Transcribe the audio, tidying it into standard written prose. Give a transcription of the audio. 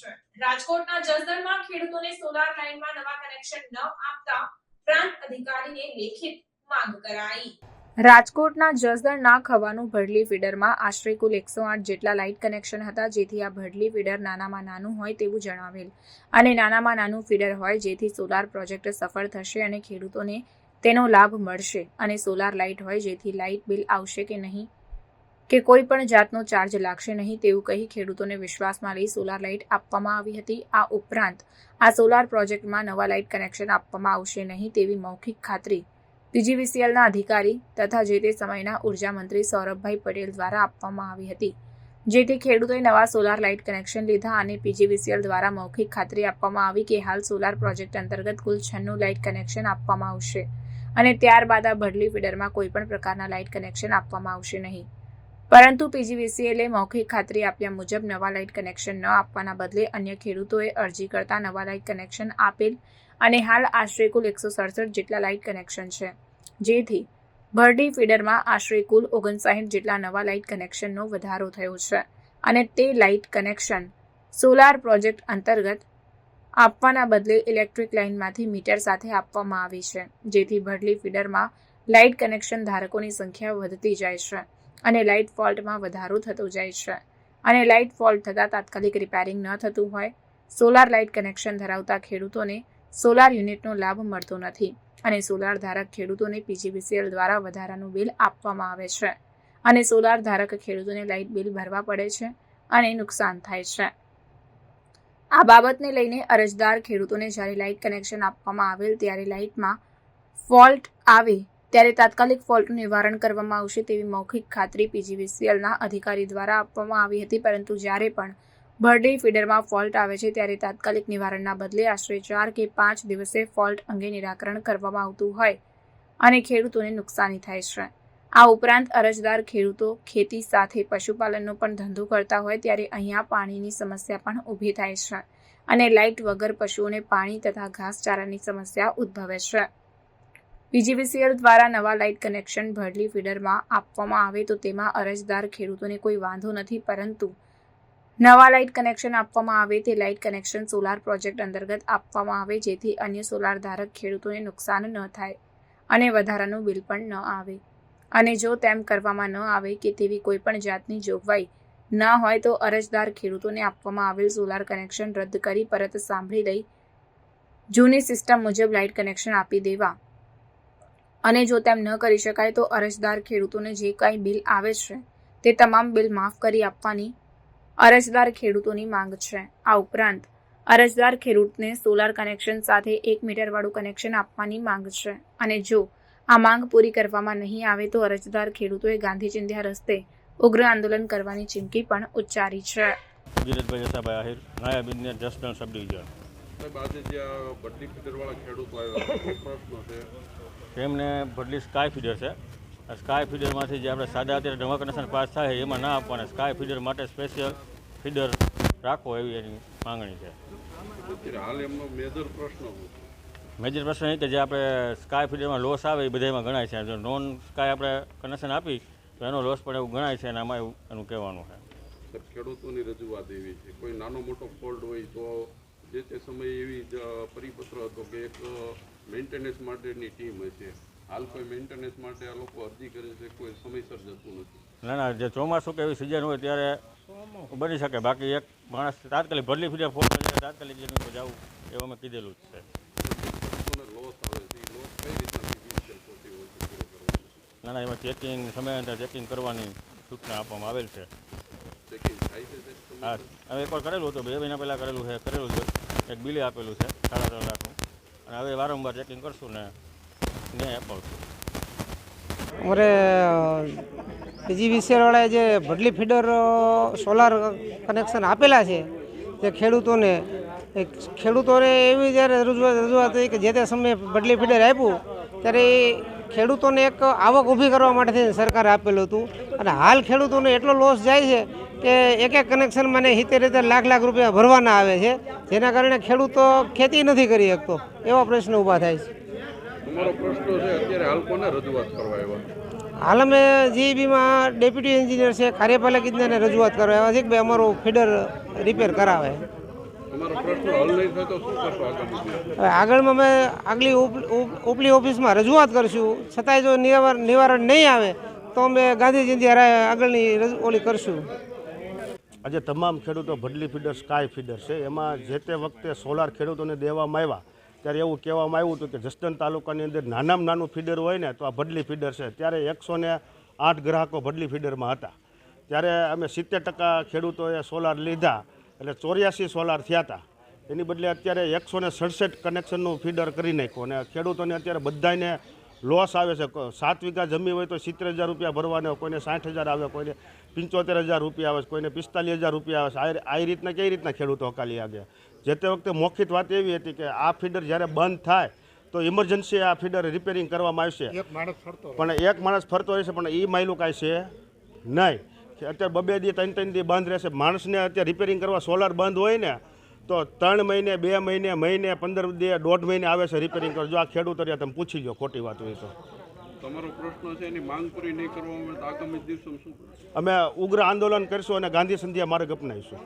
છે। રાજકોટના જસદણમાં ખેડૂતોને સોલાર લાઇનમાં નવા કનેક્શન ન આપતા પ્રાંત અધિકારીને લેખિત માંગ કરાઈ। રાજકોટના જસદણના ખવાનું ભડલી ફીડરમાં આશરે કુલ 108 જેટલા લાઇટ કનેક્શન હતા, જેથી આ ભડલી ફીડર નાનામાં નાનું હોય તેવું જણાવેલ અને નાનામાં નાનું ફીડર હોય જેથી સોલાર પ્રોજેક્ટ સફળ થશે અને ખેડૂતોને તેનો લાભ મળશે અને સોલાર લાઇટ હોય જેથી લાઇટ બિલ આવશે કે નહીં કે કોઈ પણ જાતનો ચાર્જ લાગશે નહીં તેવું કહી ખેડૂતોને વિશ્વાસમાં લઈ સોલાર લાઇટ આપવામાં આવી હતી। આ ઉપરાંત આ સોલાર પ્રોજેક્ટમાં નવા લાઇટ કનેક્શન આપવામાં આવશે નહીં તેવી મૌખિક ખાતરી પીજીવીસીએલના અધિકારી તથા જે તે સમયના ઉર્જા મંત્રી સૌરભભાઈ પટેલ દ્વારા આપવામાં આવી હતી, જેથી ખેડૂતોએ નવા સોલાર લાઇટ કનેક્શન લીધા અને પીજીવીસીએલ દ્વારા મૌખિક ખાતરી આપવામાં આવી કે હાલ સોલાર પ્રોજેક્ટ અંતર્ગત કુલ 96 લાઇટ કનેક્શન આપવામાં આવશે અને ત્યારબાદ આ ભડલી ફીડરમાં કોઈ પણ પ્રકારના લાઇટ કનેક્શન આપવામાં આવશે નહીં, પરંતુ પીજીવીસીએલે મૌખિક ખાતરી આપ્યા મુજબ નવા લાઇટ કનેક્શન ન આપવાના બદલે અન્ય ખેડૂતોએ અરજી કરતા નવા લાઇટ કનેક્શન આપેલ અને હાલ આશરે કુલ 167 જેટલા લાઇટ કનેક્શન છે, જેથી ભરડી ફીડરમાં આશરે કુલ 59 જેટલા નવા લાઇટ કનેક્શનનો વધારો થયો છે અને તે લાઇટ કનેક્શન સોલાર પ્રોજેક્ટ અંતર્ગત આપવાના બદલે ઇલેક્ટ્રિક લાઇનમાંથી મીટર સાથે આપવામાં આવી છે, જેથી ભરડી ફીડરમાં લાઇટ કનેક્શન ધારકોની સંખ્યા વધતી જાય છે અને લાઇટ ફોલ્ટમાં વધારો થતો જાય છે અને લાઇટ ફોલ્ટ થતાં તાત્કાલિક રિપેરિંગ ન થતું હોય સોલાર લાઇટ કનેક્શન ધરાવતા ખેડૂતોને સોલાર યુનિટનો લાભ મળતો નથી અને સોલાર ધારક ખેડૂતોને પીજીવીસીએલ દ્વારા વધારાનું બિલ આપવામાં આવે છે અને સોલાર ધારક ખેડૂતોને લાઇટ બિલ ભરવા પડે છે અને નુકસાન થાય છે। આ બાબતને લઈને અરજદાર ખેડૂતોને જ્યારે લાઇટ કનેક્શન આપવામાં આવેલ ત્યારે લાઇટમાં ફોલ્ટ આવે ત્યારે તાત્કાલિક ફોલ્ટનું નિવારણ કરવામાં આવશે તેવી મૌખિક ખાતરી પીજીવીસીએલના અધિકારી દ્વારા આપવામાં આવી હતી, પરંતુ જ્યારે પણ ભરડી ફીડરમાં ફોલ્ટ આવે છે ત્યારે તાત્કાલિક નિવારણના બદલે આશરે 4 કે 5 દિવસે ફોલ્ટ અંગે નિરાકરણ કરવામાં આવતું હોય અને ખેડૂતોને નુકસાની થાય છે। આ ઉપરાંત અરજદાર ખેડૂતો ખેતી સાથે પશુપાલનનો પણ ધંધો કરતા હોય ત્યારે અહીંયા પાણીની સમસ્યા પણ ઊભી થાય છે અને લાઇટ વગર પશુઓને પાણી તથા ઘાસચારાની સમસ્યા ઉદ્ભવે છે। પીજીવીસીએલ દ્વારા નવા લાઇટ કનેક્શન ભરલી ફીડરમાં આપવામાં આવે તો તેમાં અરજદાર ખેડૂતોને કોઈ વાંધો નથી, પરંતુ નવા લાઇટ કનેક્શન આપવામાં આવે તે લાઇટ કનેક્શન સોલાર પ્રોજેક્ટ અંતર્ગત આપવામાં આવે જેથી અન્ય સોલાર ધારક ખેડૂતોને નુકસાન ન થાય અને વધારાનું બિલ પણ ન આવે અને જો તેમ કરવામાં ન આવે કે તેવી કોઈ પણ જાતની જોગવાઈ ન હોય તો અરજદાર ખેડૂતોને આપવામાં આવેલ સોલાર કનેક્શન રદ કરી પરત સાંભળી લઈ જૂની સિસ્ટમ મુજબ લાઇટ કનેક્શન આપી દેવા અને જો તેમ ન કરી શકાય તો અરજદાર ખેડૂતોને જે કાંઈ બિલ આવે છે તે તમામ બિલ માફ કરી આપવાની અરજદાર ખેડૂતોની માંગ છે। આ ઉપરાંત અરજદાર ખેડૂતને સોલાર કનેક્શન સાથે 1 મીટરવાળું કનેક્શન આપવાની માંગ છે અને જો આ માંગ પૂરી કરવામાં નહીં આવે તો અરજદાર ખેડૂતોએ ગાંધી ચિંધ્યા રસ્તે ઉગ્ર આંદોલન કરવાની ચીમકી પણ ઉચ્ચારી છે। ધીરજભાઈ જસાભાઈ આહિર, નાયબ ઇજનેર જસદણ સબ ડિવિઝન। આજે જે ભડલી ફીડરવાળા ખેડૂતો આવ્યા પ્રશ્ન છે એમને ભડલી સ્કાય ફીડર છે, સ્કાય ફીડરમાંથી જે આપણે સાદા અત્યારે નવા કનેક્શન પાસ થાય એમાં ના આપવાના, સ્કાય ફીડર માટે સ્પેશિયલ ફીડર રાખો એવી એની માંગણી છે। હાલ એમનો મેજર પ્રશ્ન એ કે જે આપણે સ્કાય ફીડરમાં લોસ આવે એ બધામાં ગણાય છે, જો નોન સ્કાય આપણે કનેક્શન આપી તો એનો લોસ પણ એવું ગણાય છે અને આમાં એવું એનું કહેવાનું છે। ખેડૂતોની રજૂઆત એવી છે, કોઈ નાનો મોટો ફોલ્ટ હોય તો જે તે સમયે એવી પરિપત્ર હતો કે એક મેન્ટેનન્સ માટેની ટીમ હશે, હાલ કોઈ મેન્ટેનન્સ માટે આ લોકો અરજી કરે છે, કોઈ સમયસર જતું નથી। ના જે ચોમાસું કે એવી સિઝન હોય ત્યારે બની શકે, બાકી એક માણસ તાત્કાલિક ભડલી ફીડર ફોન કરી તાત્કાલિક જમીન પર જવું એવું અમે કીધેલું જ છે। લોસ આવે છે, લોસ કઈ રીતના ના એમાં ચેકિંગ સમયાંતરે ચેકિંગ કરવાની સૂચના આપવામાં આવેલ છે। ચેકિંગ થાય છે? હા, હવે એકવાર કરેલું હતું, 2 મહિના પહેલાં કરેલું છે, એક બિલે આપેલું છે 3.5 લાખનું અને હવે વારંવાર ચેકિંગ કરશું ને ન્યાય અપાવશું। અમારે પીજીવીસીએલવાળાએ જે ભડલી ફીડર સોલાર કનેક્શન આપેલા છે તે ખેડૂતોને એવી જ્યારે રજૂઆત થઈ કે જે તે સમયે ભડલી ફીડર આપ્યું ત્યારે ખેડૂતોને એક આવક ઊભી કરવા માટે સરકારે આપેલું હતું અને હાલ ખેડૂતોને એટલો લોસ જાય છે કે એક કનેક્શનમાં 70 લાખ રૂપિયા ભરવાના આવે છે, જેના કારણે ખેડૂતો ખેતી નથી કરી શકતો એવા પ્રશ્નો ઊભા થાય છે। તમારો પ્રશ્ન છે અત્યારે હાલ કોને રજૂઆત કરવા આવ્યા? હાલ અમે જીઈબીમાં ડેપ્યુટી એન્જિનિયર છે, કાર્યપાલક ઇજનેરને રજૂઆત કરવા આવ્યા છે કે ભાઈ અમારું ફીડર રિપેર કરાવે। તમારો પ્રશ્ન હલ નહીં થાય તો શું કરશો આગામી દિવસે? હવે આગળમાં અમે આગલી ઉપલી ઓફિસમાં રજૂઆત કરશું, છતાંય જો નિવારણ નહીં આવે તો અમે ગાંધીજી આગળની ઓલી કરશું. આજે તમામ ખેડૂતો ભડલી ફીડર સ્કાય ફીડર છે, એમાં જે તે વખતે સોલાર ખેડૂતોને દેવામાં આવ્યા ત્યારે એવું કહેવામાં આવ્યું હતું કે જસદણ તાલુકાની અંદર નાનામાં નાનું ફીડર હોય ને તો આ ભડલી ફીડર છે. ત્યારે 108 ગ્રાહકો ભડલી ફીડરમાં હતા. ત્યારે અમે 70% ખેડૂતોએ સોલાર લીધા એટલે 84 સોલાર થયા હતા. એની બદલે અત્યારે 167 કનેક્શનનું ફીડર કરી નાખ્યું અને ખેડૂતોને અત્યારે બધાને લોસ આવે છે. 7 વીઘા જમીન હોય તો 70,000 રૂપિયા ભરવાના, કોઈને 60,000 આવે, કોઈને 75,000 રૂપિયા આવે, કોઈને 45,000 રૂપિયા આવે છે. આ રીતના કઈ રીતના ખેડૂતો હકાલી આવ્યા. જે તે વખતે મૌખિક વાત એવી હતી કે આ ફીડર જ્યારે બંધ થાય તો ઇમરજન્સી આ ફીડર રિપેરિંગ કરવામાં આવશે, પણ એક માણસ ફરતો રહેશે, પણ એ માયલું કાંઈ છે નહીં. અત્યારે 2 દી 3 દી બંધ રહેશે. માણસને અત્યારે રિપેરિંગ કરવા સોલાર બંધ હોય ને તો 3 મહિને 2 મહિને 15 દી 1.5 મહિને આવે છે રિપેરિંગ કરો. જો આ ખેડૂતો રહ્યા તમે પૂછી લો, ખોટી વાત હોય તો. તમારો પ્રશ્ન છે એની માંગ પૂરી નહીં કરવામાં આવે તો આગામી દિવસોમાં શું કરશો? અમે ઉગ્ર આંદોલન કરીશું અને ગાંધી સંધ્યા માર્ગ અપનાવીશું.